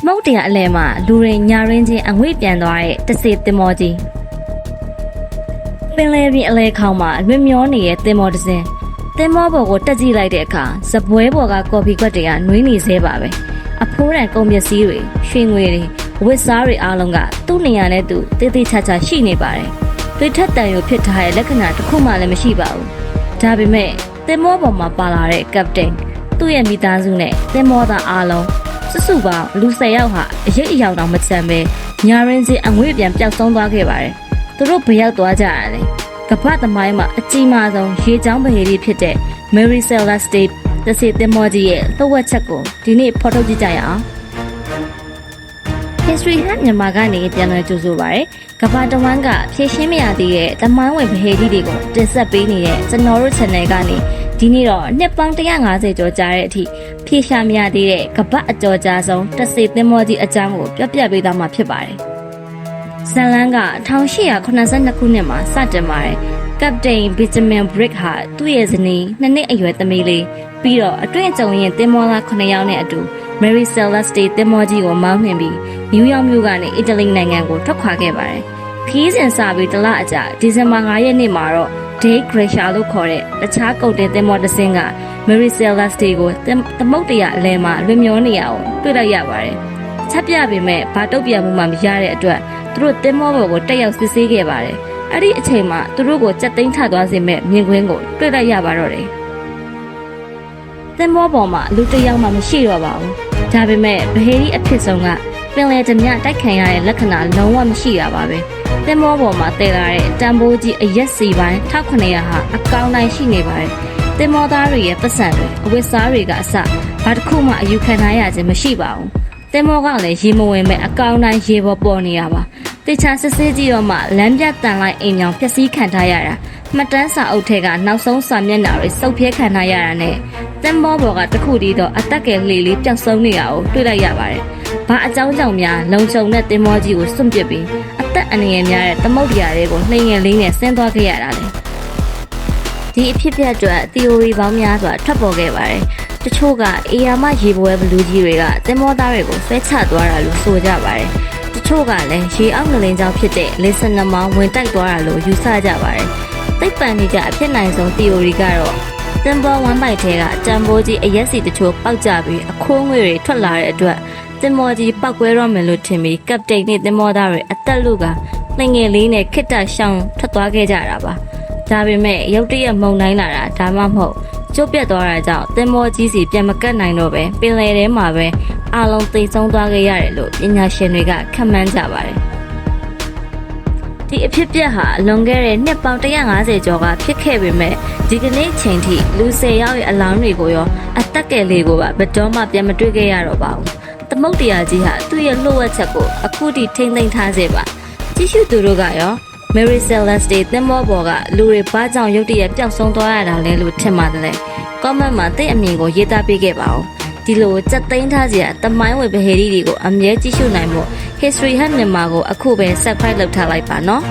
မုတ်တရအလဲမှာလူတွေညာရင်းချင်းအငွေ့ပြန်သွားတဲ့တစေတင်မောကြီးပင်လယ်ပြင်အလဲခေါင်းမှာလွင်မျောနေတဲ့တင်မောတစ်စင်းတင်မောဘော်ကိုတက်ကြည့်လိုက်တဲ့အခါဇပွဲဘော်ကကော်ဖီခွက်တွေကနွေးနေသေးပါပဲအဖိုးတန်ကုန်ပစ္စည်းတွေရွှေငွေတွေဝတ်စားတွေအားလုံးကသူ့နေရာနဲ့သူတေးသေးချာချာရှိနေပါတယ်တွေ့ထက်တန်ရုံဖြစ်ထားတဲ့လက္ခဏာတစ်ခုမှလည်းမရှိပါဘူးဒါပေမဲ့တင်မောပေါ်မှာပါလာတဲ့ကပတိန်သူ့ရဲ့မိသားစုနဲ့တင်မောသားအားလုံးစုပေါင်းလူ10ယောက်ဟာအရေးအယောင်တောင်မချမ်းပဲညာရင်းစင်အငွေ့ပြန်ပျောက်ဆုံးသွားခဲ့ပါတယ်သူတို့ဘယ်ရောက်သွားကြရလဲကပ္ပသမိုင်းမှာအကြီးမားဆုံးရေချောင်းပဟေရီဖြစ်တဲ့ Mary Celeste တစီတင်မောကြီးရဲ့သဝက်ချက်ကိုဒီနေ့ဖော်ထုတ်ကြည့်ကြရအောင် History Hub မြန်မာကနေပြန်လည်ကြိုဆိုပါရယ်ကမ္ဘာတဝန်းကဖြည့်ရှင်းမရသေးတဲ့သမိုင်းဝင်ပဟေရီတွေကိုတင်ဆက်ပေးနေတဲ့ကျွန်တော်တို့ channel ကနေဒီနေ့တော့နှစ်ပေါင်း150ကျော်ကြာတဲ့အထိဖြည့်ရှားမရသေးတဲ့ကမ္ဘာအကျော်ကြားဆုံးတစေသင်းမောကြီးအကြောင်းကိုပြပြပေးသွားမှာဖြစ်ပါတယ်။ဇန်လန်းက1882ခုနှစ်မှာစတင်ပါတယ်။ကပတိန်ဘီဂျမင်ဘရစ်ဟာသူ့ရဲ့ဇနီး2နှစ်အရွယ်သမီးလေးပြီးတော့အတွင်းအကြုံရင်သင်းမောသား9ယောက်နဲ့အတူ Mary Celeste သင်းမောကြီးကိုမောင်းနှင်ပြီးနယူးယောက်မြို့ကနေအီတလီနိုင်ငံကိုထွက်ခွာခဲ့ပါတယ်။ခီးစဉ်စပြီးတလအကြာဒီဇင်ဘာ9ရက်နေ့မှာတော့Day Gracia လို့ခေါ်တဲ့တခြားကုန်တင်သင်္ဘောတစ်စင်းက Mary Celeste ကိုသမုတ်တရအလဲမှာလွင်မျောနေရအောင်တွေ့လိုက်ရပါတယ်။ချက်ပြပေမဲ့ဘာတုတ်ပြမှုမှမရတဲ့အတွက်သူတို့သင်္ဘောပေါ်ကိုတက်ရောက်စစ်ဆေးခဲ့ပါတယ်။အဲ့ဒီအချိန်မှာသူတို့ကိုကြက်သိမ်းထသွားစေမဲ့မြင်ကွင်းကိုတွေ့လိုက်ရပါတော့တယ်။သင်္ဘောပေါ်မှာလူတစ်ယောက်မှမရှိတော့ပါဘူး။ဒါပေမဲ့ဗဟေရီအဖြစ်ဆုံးကပင်လယ်ဓမြတိုက်ခံရတဲ့လက္ခဏာလုံးဝမရှိတာပါပဲ။သင်္ဘောပေါ်မှာတည်လာတဲ့တန်ဖိုးကြီးအရက်စီပိုင်း1900ဟာအကောင်းတိုင်းရှိနေပါတယ်။သင်္ဘောသားတွေရဲ့ပတ်စံတွေအဝတ်စားတွေကအစဘာတစ်ခုမှအယူခံထားရခြင်းမရှိပါဘူး။သင်္ဘောကလည်းရေမဝင်မဲ့အကောင်းတိုင်းရေပေါ်ပေါ်နေရပါ။တေချာစစ်ဆေးကြည့်တော့မှလမ်းပြတန်လိုက်အိမ်ကြောင်ပျက်စီးခံထားရတာမှတ်တမ်းစာအုပ်ထဲကနောက်ဆုံးစာမျက်နှာတွေစုပ်ပြဲခံထားရတာနဲ့သင်္ဘောပေါ်ကတခုတည်းတော့အသက်ကယ်လှေလေးပျောက်ဆုံးနေတာကိုတွေ့လိုက်ရပါတယ်။ဘာအကြောင်းကြောင့်များလုံခြုံတဲ့သင်္ဘောကြီးကိုစွန့်ပစ်ပြီးအသက်အန္တရာယ်များတဲ့သမုဒ္ဒရာတွေကိုနှိမ်ငယ်လေးနဲ့ဆင်းသွားခဲ့ရတာလေဒီအဖြစ်အပျက်အတွက် theory ပေါင်းများစွာထွက်ပေါ်ခဲ့ပါတယ်တချို့ကအေယာမရေပွဲဘလူးကြီးတွေကသင်္ဘောသားတွေကိုဆွဲချသွားတာလို့ဆိုကြပါတယ်တချို့ကလည်းရေအောက်ငလင်းကြောင့်ဖြစ်တဲ့လေဆန်နမောင်းဝင်တိုက်သွားတာလို့ယူဆကြပါတယ်သိပ္ပံနည်းကျအဖြစ်နိုင်ဆုံး theory ကတော့သင်္ဘောဝမ်းပိုက်ထဲကတံပိုးကြီးအရက်စီတချို့ပေါက်ကျပြီးအခိုးငွေတွေထွက်လာတဲ့အတွက်သင်္ဘောကြီးပောက်ကွဲတော့မယ်လို့ထင်ပြီးကပတိန်နဲ့သင်္ဘောသားတွေအသက်လူကနှငယ်လေးနဲ့ခစ်တရှောင်းထွက်သွားခဲ့ကြတာပါဒါပေမဲ့ရုတ်တရက်မုန်တိုင်းလာတာဒါမှမဟုတ်ကျုပ်ပြတ်သွားတာကြောင့်သင်္ဘောကြီးစီပြန်မကတ်နိုင်တော့ပဲပင်လယ်ထဲမှာပဲအလုံးသိဆုံးသွားခဲ့ရတယ်လို့ပညာရှင်တွေကခန့်မှန်းကြပါတယ်ဒီအဖြစ်ပြက်ဟာလွန်ခဲ့တဲ့နှစ်ပေါင်း150ကျော်ကဖြစ်ခဲ့ပေမဲ့ဒီကနေ့ချိန်ထိလူ10ယောက်ရဲ့အလောင်းတွေကိုရောအသက်ကယ်လေးကိုပါဘယ်တော့မှပြန်မတွေ့ခဲ့ရတော့ပါဘူးသမုတ်တရားကြီးဟာသူ့ရဲ့လှုပ်ဝက်ချက်ကိုအခုထိထိမ့်သိမ်းထားစေပါကြည့်ရှုသူတို့ကရော Mary Celeste သင်္ဘောပေါ်ကလူတွေဘာကြောင့်ရုတ်တရက်ပျောက်ဆုံးသွားရတာလဲလို့ထင်ပါတယ်လေ comment မှာသိအမြင်ကိုရေးသားပေးခဲ့ပါဦးဒီလိုစက်သိမ်းထားစရာတမိုင်းဝင်ဗဟေရီတွေကိုအမြဲကြည့်ရှုနိုင်ဖို့ History Hub မြန်မာကိုအခုပဲ subscribe လုပ်ထားလိုက်ပါနော်